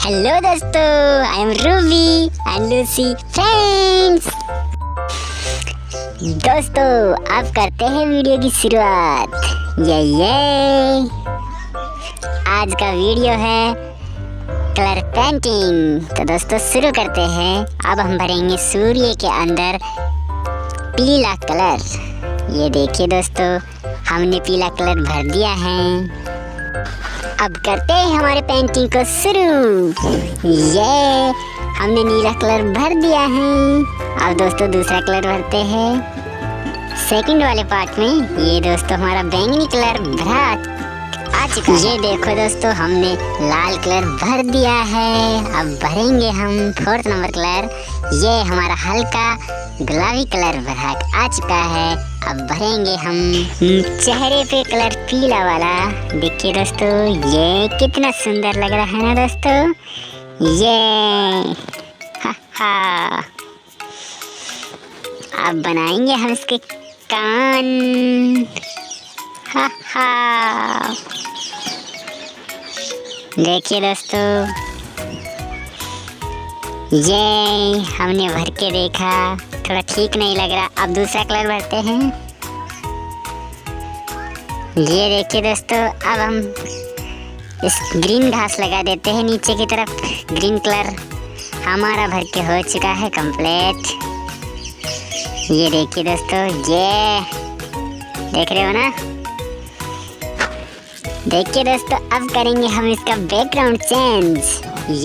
Hello दोस्तों, I am Ruby and Lucy friends. दोस्तों अब करते हैं वीडियो की शुरुआत। ये आज का वीडियो है कलर पेंटिंग। तो दोस्तों शुरू करते हैं। अब हम भरेंगे सूर्य के अंदर पीला कलर। ये देखिए दोस्तों, हमने पीला कलर भर दिया है। अब करते हैं हमारे पेंटिंग को शुरू। ये हमने नीला कलर भर दिया है। अब दोस्तों दूसरा कलर भरते हैं सेकंड वाले पार्ट में। ये दोस्तों हमारा बैंगनी कलर भरा आ चुका है। ये देखो दोस्तों, हमने लाल कलर भर दिया है। अब भरेंगे हम फोर्थ नंबर कलर। ये हमारा हल्का गुलाबी कलर भरा आ चुका है। अब भरेंगे हम चेहरे पे कलर पीला वाला। देखिए दोस्तों, ये कितना सुंदर लग रहा है ना दोस्तों। ये हा। अब बनाएंगे हम इसके कान। हा। देखिए दोस्तों, ये हमने भर के देखा, थोड़ा ठीक नहीं लग रहा। अब दूसरा कलर भरते हैं। ये देखिए दोस्तों, अब हम इस ग्रीन घास लगा देते हैं नीचे की तरफ। ग्रीन कलर हमारा भर के हो चुका है कंप्लीट। ये देखिए दोस्तों, ये देख रहे हो ना। देखिए दोस्तों, अब करेंगे हम इसका बैकग्राउंड चेंज।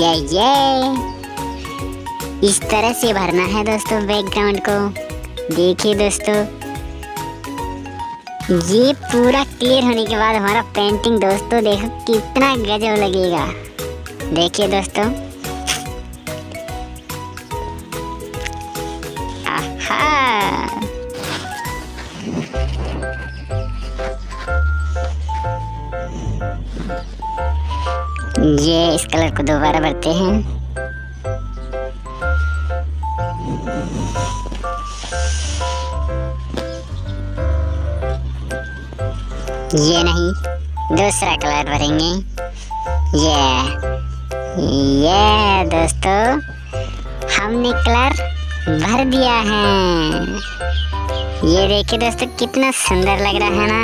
ये इस तरह से भरना है दोस्तों बैकग्राउंड को। देखिए दोस्तों, ये पूरा क्लियर होने के बाद हमारा पेंटिंग दोस्तों देखो कितना गजब लगेगा। देखिए दोस्तों, आहा। ये इस कलर को दोबारा भरते हैं। ये नहीं, दूसरा कलर भरेंगे। ये दोस्तों, हमने कलर भर दिया है। ये देखिए दोस्तों, कितना सुंदर लग रहा है ना।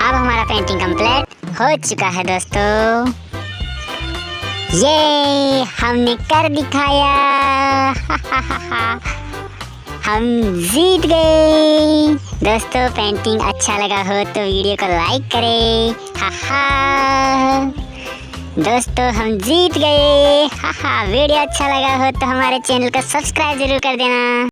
अब हमारा पेंटिंग कंप्लीट हो चुका है दोस्तों। ये हमने कर दिखाया। हम जीत गए दोस्तों। पेंटिंग अच्छा लगा हो तो वीडियो को लाइक करें। हा। दोस्तों हम जीत गए। हा। वीडियो अच्छा लगा हो तो हमारे चैनल को सब्सक्राइब जरूर कर देना।